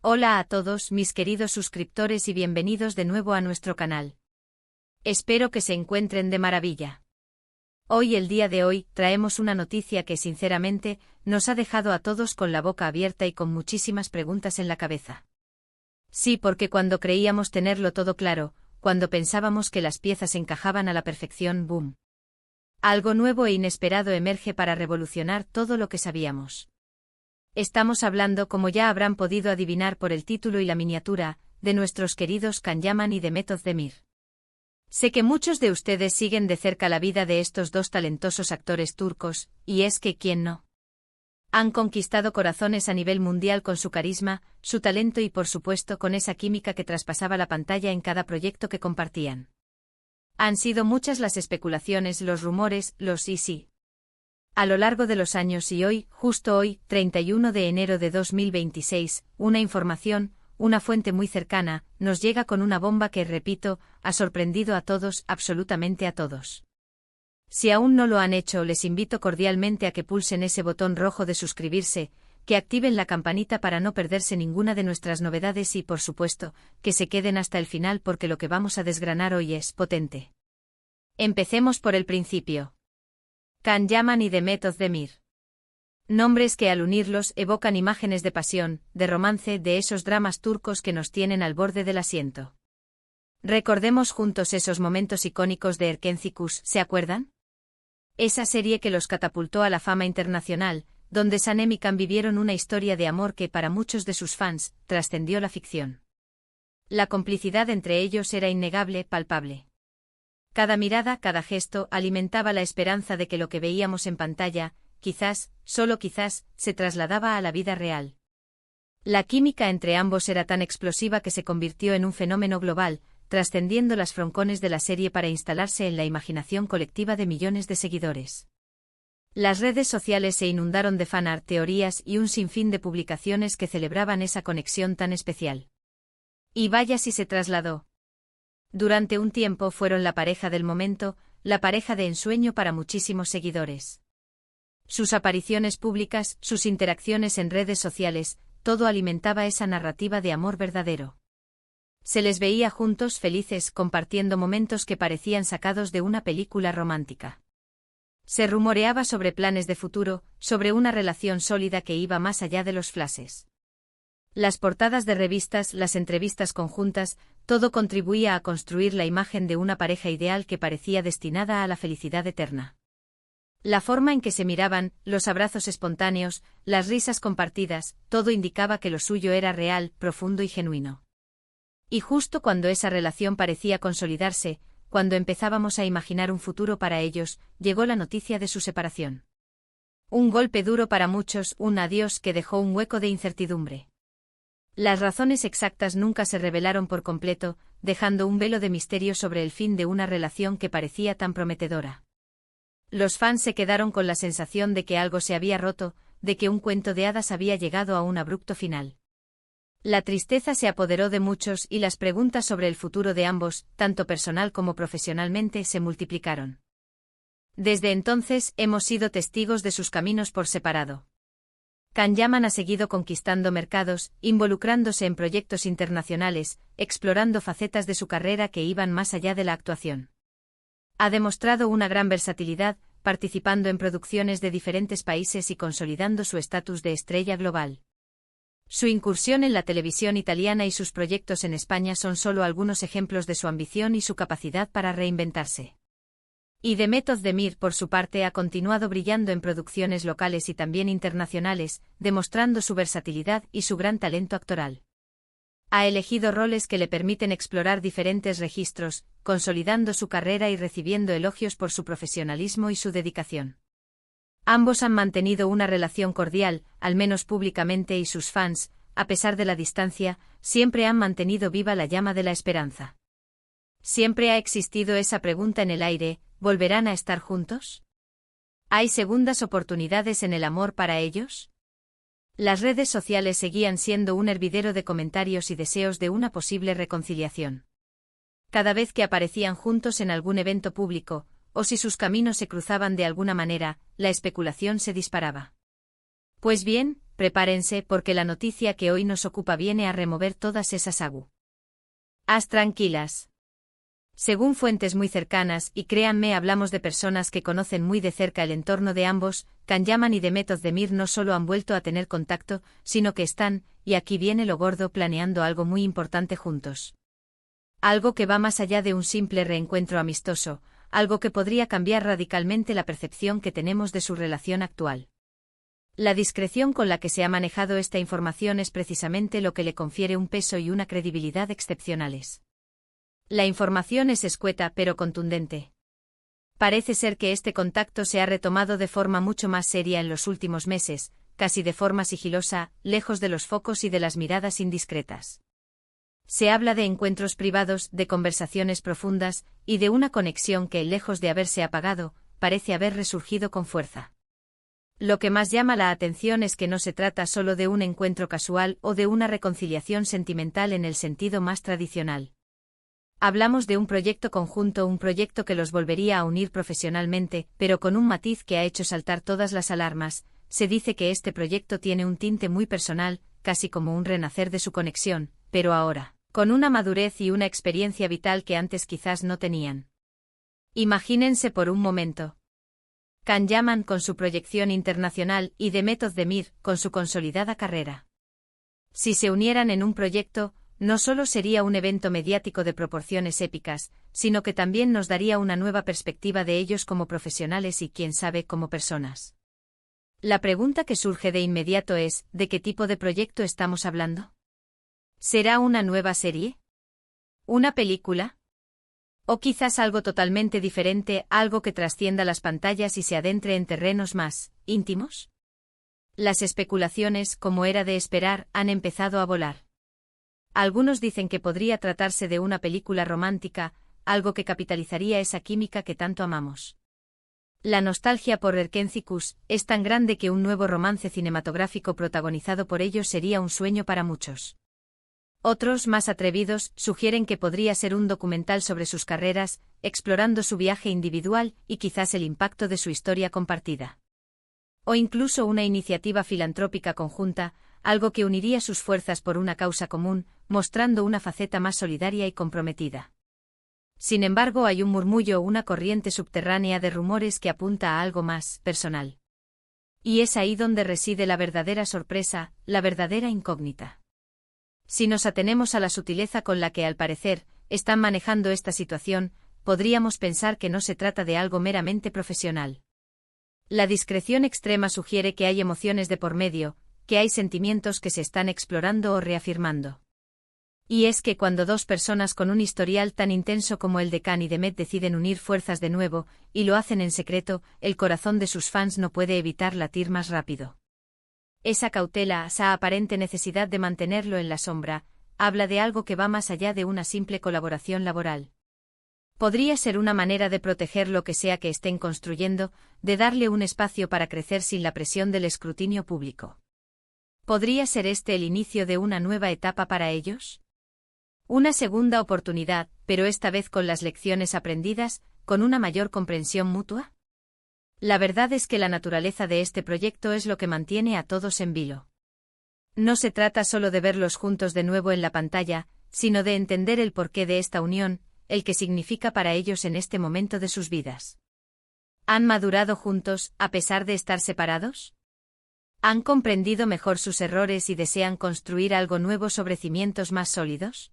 Hola a todos mis queridos suscriptores y bienvenidos de nuevo a nuestro canal. Espero que se encuentren de maravilla. Hoy, el día de hoy, traemos una noticia que sinceramente nos ha dejado a todos con la boca abierta y con muchísimas preguntas en la cabeza. Sí, porque cuando creíamos tenerlo todo claro, cuando pensábamos que las piezas encajaban a la perfección, ¡boom! Algo nuevo e inesperado emerge para revolucionar todo lo que sabíamos. Estamos hablando, como ya habrán podido adivinar por el título y la miniatura, de nuestros queridos Can Yaman y Demet Özdemir. Sé que muchos de ustedes siguen de cerca la vida de estos dos talentosos actores turcos, y es que ¿quién no? Han conquistado corazones a nivel mundial con su carisma, su talento y por supuesto con esa química que traspasaba la pantalla en cada proyecto que compartían. Han sido muchas las especulaciones, los rumores, los y sí. A lo largo de los años y hoy, justo hoy, 31 de enero de 2026, una información, una fuente muy cercana, nos llega con una bomba que, repito, ha sorprendido a todos, absolutamente a todos. Si aún no lo han hecho, les invito cordialmente a que pulsen ese botón rojo de suscribirse, que activen la campanita para no perderse ninguna de nuestras novedades y, por supuesto, que se queden hasta el final porque lo que vamos a desgranar hoy es potente. Empecemos por el principio. Can Yaman y Demet Özdemir. Nombres que al unirlos evocan imágenes de pasión, de romance, de esos dramas turcos que nos tienen al borde del asiento. Recordemos juntos esos momentos icónicos de Erkencikus, ¿se acuerdan? Esa serie que los catapultó a la fama internacional, donde Sanem y Can vivieron una historia de amor que para muchos de sus fans trascendió la ficción. La complicidad entre ellos era innegable, palpable. Cada mirada, cada gesto alimentaba la esperanza de que lo que veíamos en pantalla, quizás, solo quizás, se trasladaba a la vida real. La química entre ambos era tan explosiva que se convirtió en un fenómeno global, trascendiendo las froncones de la serie para instalarse en la imaginación colectiva de millones de seguidores. Las redes sociales se inundaron de fanart, teorías y un sinfín de publicaciones que celebraban esa conexión tan especial. Y vaya si se trasladó. Durante un tiempo fueron la pareja del momento, la pareja de ensueño para muchísimos seguidores. Sus apariciones públicas, sus interacciones en redes sociales, todo alimentaba esa narrativa de amor verdadero. Se les veía juntos, felices, compartiendo momentos que parecían sacados de una película romántica. Se rumoreaba sobre planes de futuro, sobre una relación sólida que iba más allá de los flashes. Las portadas de revistas, las entrevistas conjuntas, todo contribuía a construir la imagen de una pareja ideal que parecía destinada a la felicidad eterna. La forma en que se miraban, los abrazos espontáneos, las risas compartidas, todo indicaba que lo suyo era real, profundo y genuino. Y justo cuando esa relación parecía consolidarse, cuando empezábamos a imaginar un futuro para ellos, llegó la noticia de su separación. Un golpe duro para muchos, un adiós que dejó un hueco de incertidumbre. Las razones exactas nunca se revelaron por completo, dejando un velo de misterio sobre el fin de una relación que parecía tan prometedora. Los fans se quedaron con la sensación de que algo se había roto, de que un cuento de hadas había llegado a un abrupto final. La tristeza se apoderó de muchos y las preguntas sobre el futuro de ambos, tanto personal como profesionalmente, se multiplicaron. Desde entonces hemos sido testigos de sus caminos por separado. Can Yaman ha seguido conquistando mercados, involucrándose en proyectos internacionales, explorando facetas de su carrera que iban más allá de la actuación. Ha demostrado una gran versatilidad, participando en producciones de diferentes países y consolidando su estatus de estrella global. Su incursión en la televisión italiana y sus proyectos en España son solo algunos ejemplos de su ambición y su capacidad para reinventarse. Y Demet Özdemir, por su parte, ha continuado brillando en producciones locales y también internacionales, demostrando su versatilidad y su gran talento actoral. Ha elegido roles que le permiten explorar diferentes registros, consolidando su carrera y recibiendo elogios por su profesionalismo y su dedicación. Ambos han mantenido una relación cordial, al menos públicamente, y sus fans, a pesar de la distancia, siempre han mantenido viva la llama de la esperanza. Siempre ha existido esa pregunta en el aire: ¿volverán a estar juntos? ¿Hay segundas oportunidades en el amor para ellos? Las redes sociales seguían siendo un hervidero de comentarios y deseos de una posible reconciliación. Cada vez que aparecían juntos en algún evento público, o si sus caminos se cruzaban de alguna manera, la especulación se disparaba. Pues bien, prepárense porque la noticia que hoy nos ocupa viene a remover todas esas as tranquilas. Según fuentes muy cercanas, y créanme, hablamos de personas que conocen muy de cerca el entorno de ambos, Can Yaman y Demet Özdemir no solo han vuelto a tener contacto, sino que están, y aquí viene lo gordo, planeando algo muy importante juntos. Algo que va más allá de un simple reencuentro amistoso, algo que podría cambiar radicalmente la percepción que tenemos de su relación actual. La discreción con la que se ha manejado esta información es precisamente lo que le confiere un peso y una credibilidad excepcionales. La información es escueta pero contundente. Parece ser que este contacto se ha retomado de forma mucho más seria en los últimos meses, casi de forma sigilosa, lejos de los focos y de las miradas indiscretas. Se habla de encuentros privados, de conversaciones profundas, y de una conexión que, lejos de haberse apagado, parece haber resurgido con fuerza. Lo que más llama la atención es que no se trata solo de un encuentro casual o de una reconciliación sentimental en el sentido más tradicional. Hablamos de un proyecto conjunto, un proyecto que los volvería a unir profesionalmente, pero con un matiz que ha hecho saltar todas las alarmas. Se dice que este proyecto tiene un tinte muy personal, casi como un renacer de su conexión, pero ahora, con una madurez y una experiencia vital que antes quizás no tenían. Imagínense por un momento. Can Yaman con su proyección internacional y Demet Özdemir con su consolidada carrera. Si se unieran en un proyecto, no solo sería un evento mediático de proporciones épicas, sino que también nos daría una nueva perspectiva de ellos como profesionales y, quién sabe, como personas. La pregunta que surge de inmediato es, ¿de qué tipo de proyecto estamos hablando? ¿Será una nueva serie? ¿Una película? ¿O quizás algo totalmente diferente, algo que trascienda las pantallas y se adentre en terrenos más íntimos? Las especulaciones, como era de esperar, han empezado a volar. Algunos dicen que podría tratarse de una película romántica, algo que capitalizaría esa química que tanto amamos. La nostalgia por Erkenzicus es tan grande que un nuevo romance cinematográfico protagonizado por ellos sería un sueño para muchos. Otros, más atrevidos, sugieren que podría ser un documental sobre sus carreras, explorando su viaje individual y quizás el impacto de su historia compartida. O incluso una iniciativa filantrópica conjunta, algo que uniría sus fuerzas por una causa común, mostrando una faceta más solidaria y comprometida. Sin embargo, hay un murmullo o una corriente subterránea de rumores que apunta a algo más personal. Y es ahí donde reside la verdadera sorpresa, la verdadera incógnita. Si nos atenemos a la sutileza con la que, al parecer, están manejando esta situación, podríamos pensar que no se trata de algo meramente profesional. La discreción extrema sugiere que hay emociones de por medio, que hay sentimientos que se están explorando o reafirmando. Y es que cuando dos personas con un historial tan intenso como el de Can y Demet deciden unir fuerzas de nuevo, y lo hacen en secreto, el corazón de sus fans no puede evitar latir más rápido. Esa cautela, esa aparente necesidad de mantenerlo en la sombra, habla de algo que va más allá de una simple colaboración laboral. Podría ser una manera de proteger lo que sea que estén construyendo, de darle un espacio para crecer sin la presión del escrutinio público. ¿Podría ser este el inicio de una nueva etapa para ellos? Una segunda oportunidad, pero esta vez con las lecciones aprendidas, con una mayor comprensión mutua. La verdad es que la naturaleza de este proyecto es lo que mantiene a todos en vilo. No se trata solo de verlos juntos de nuevo en la pantalla, sino de entender el porqué de esta unión, el que significa para ellos en este momento de sus vidas. ¿Han madurado juntos, a pesar de estar separados? ¿Han comprendido mejor sus errores y desean construir algo nuevo sobre cimientos más sólidos?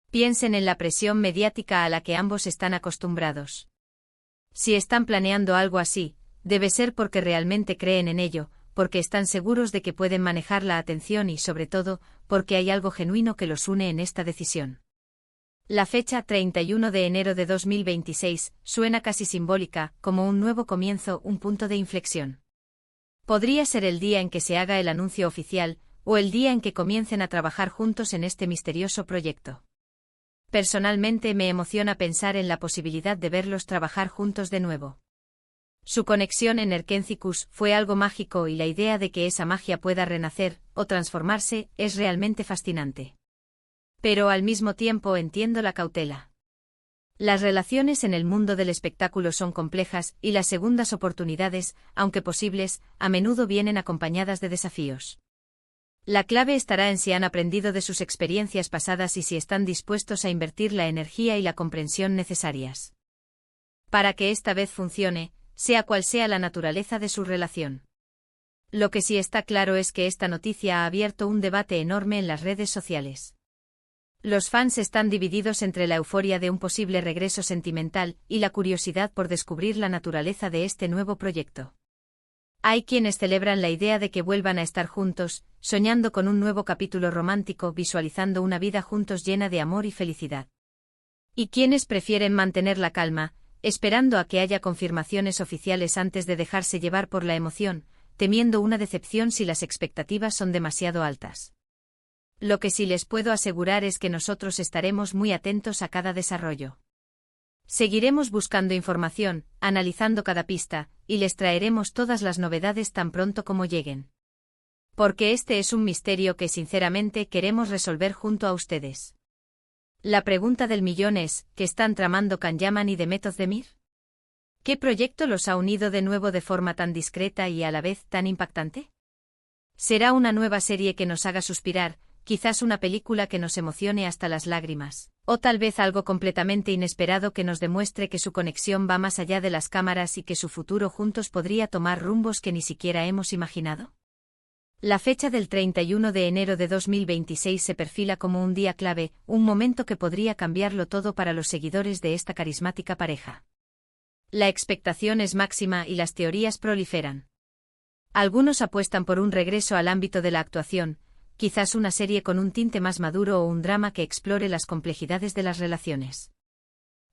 Piensen en la presión mediática a la que ambos están acostumbrados. Si están planeando algo así, debe ser porque realmente creen en ello, porque están seguros de que pueden manejar la atención y, sobre todo, porque hay algo genuino que los une en esta decisión. La fecha 31 de enero de 2026 suena casi simbólica, como un nuevo comienzo, un punto de inflexión. Podría ser el día en que se haga el anuncio oficial, o el día en que comiencen a trabajar juntos en este misterioso proyecto. Personalmente me emociona pensar en la posibilidad de verlos trabajar juntos de nuevo. Su conexión en Erkenzicus fue algo mágico y la idea de que esa magia pueda renacer, o transformarse, es realmente fascinante. Pero al mismo tiempo entiendo la cautela. Las relaciones en el mundo del espectáculo son complejas y las segundas oportunidades, aunque posibles, a menudo vienen acompañadas de desafíos. La clave estará en si han aprendido de sus experiencias pasadas y si están dispuestos a invertir la energía y la comprensión necesarias para que esta vez funcione, sea cual sea la naturaleza de su relación. Lo que sí está claro es que esta noticia ha abierto un debate enorme en las redes sociales. Los fans están divididos entre la euforia de un posible regreso sentimental y la curiosidad por descubrir la naturaleza de este nuevo proyecto. Hay quienes celebran la idea de que vuelvan a estar juntos, soñando con un nuevo capítulo romántico, visualizando una vida juntos llena de amor y felicidad. Y quienes prefieren mantener la calma, esperando a que haya confirmaciones oficiales antes de dejarse llevar por la emoción, temiendo una decepción si las expectativas son demasiado altas. Lo que sí les puedo asegurar es que nosotros estaremos muy atentos a cada desarrollo. Seguiremos buscando información, analizando cada pista, y les traeremos todas las novedades tan pronto como lleguen. Porque este es un misterio que sinceramente queremos resolver junto a ustedes. La pregunta del millón es, ¿qué están tramando Can Yaman y Demet Özdemir? ¿Qué proyecto los ha unido de nuevo de forma tan discreta y a la vez tan impactante? ¿Será una nueva serie que nos haga suspirar, quizás una película que nos emocione hasta las lágrimas, o tal vez algo completamente inesperado que nos demuestre que su conexión va más allá de las cámaras y que su futuro juntos podría tomar rumbos que ni siquiera hemos imaginado? La fecha del 31 de enero de 2026 se perfila como un día clave, un momento que podría cambiarlo todo para los seguidores de esta carismática pareja. La expectación es máxima y las teorías proliferan. Algunos apuestan por un regreso al ámbito de la actuación, quizás una serie con un tinte más maduro o un drama que explore las complejidades de las relaciones.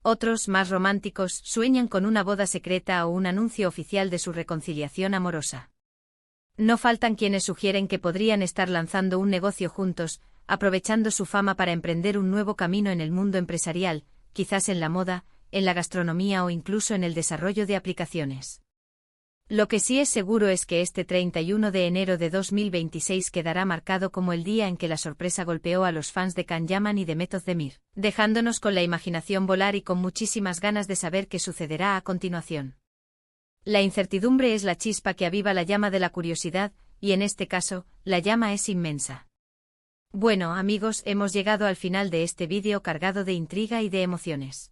Otros, más románticos, sueñan con una boda secreta o un anuncio oficial de su reconciliación amorosa. No faltan quienes sugieren que podrían estar lanzando un negocio juntos, aprovechando su fama para emprender un nuevo camino en el mundo empresarial, quizás en la moda, en la gastronomía o incluso en el desarrollo de aplicaciones. Lo que sí es seguro es que este 31 de enero de 2026 quedará marcado como el día en que la sorpresa golpeó a los fans de Can Yaman y Demet Özdemir, dejándonos con la imaginación volar y con muchísimas ganas de saber qué sucederá a continuación. La incertidumbre es la chispa que aviva la llama de la curiosidad, y en este caso, la llama es inmensa. Bueno, amigos, hemos llegado al final de este vídeo cargado de intriga y de emociones.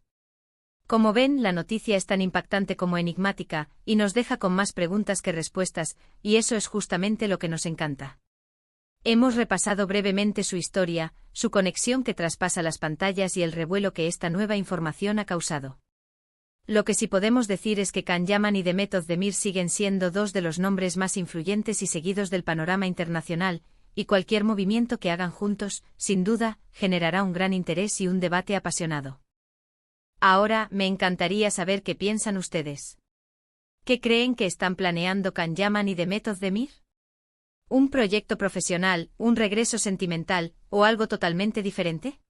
Como ven, la noticia es tan impactante como enigmática, y nos deja con más preguntas que respuestas, y eso es justamente lo que nos encanta. Hemos repasado brevemente su historia, su conexión que traspasa las pantallas y el revuelo que esta nueva información ha causado. Lo que sí podemos decir es que Can Yaman y Demet Özdemir siguen siendo dos de los nombres más influyentes y seguidos del panorama internacional, y cualquier movimiento que hagan juntos, sin duda, generará un gran interés y un debate apasionado. Ahora, me encantaría saber qué piensan ustedes. ¿Qué creen que están planeando Can Yaman y Demet Özdemir? ¿Un proyecto profesional, un regreso sentimental, o algo totalmente diferente?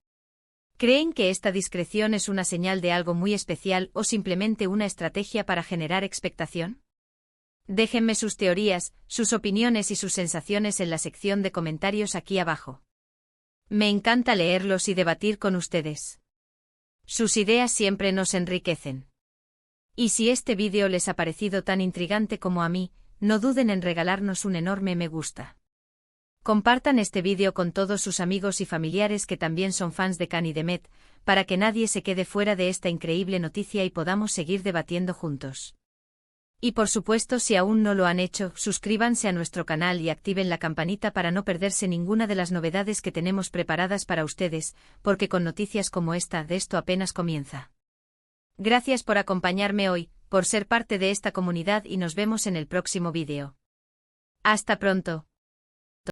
¿Creen que esta discreción es una señal de algo muy especial o simplemente una estrategia para generar expectación? Déjenme sus teorías, sus opiniones y sus sensaciones en la sección de comentarios aquí abajo. Me encanta leerlos y debatir con ustedes. Sus ideas siempre nos enriquecen. Y si este vídeo les ha parecido tan intrigante como a mí, no duden en regalarnos un enorme me gusta. Compartan este vídeo con todos sus amigos y familiares que también son fans de Can y Demet, para que nadie se quede fuera de esta increíble noticia y podamos seguir debatiendo juntos. Y por supuesto, si aún no lo han hecho, suscríbanse a nuestro canal y activen la campanita para no perderse ninguna de las novedades que tenemos preparadas para ustedes, porque con noticias como esta, de esto apenas comienza. Gracias por acompañarme hoy, por ser parte de esta comunidad y nos vemos en el próximo vídeo. Hasta pronto.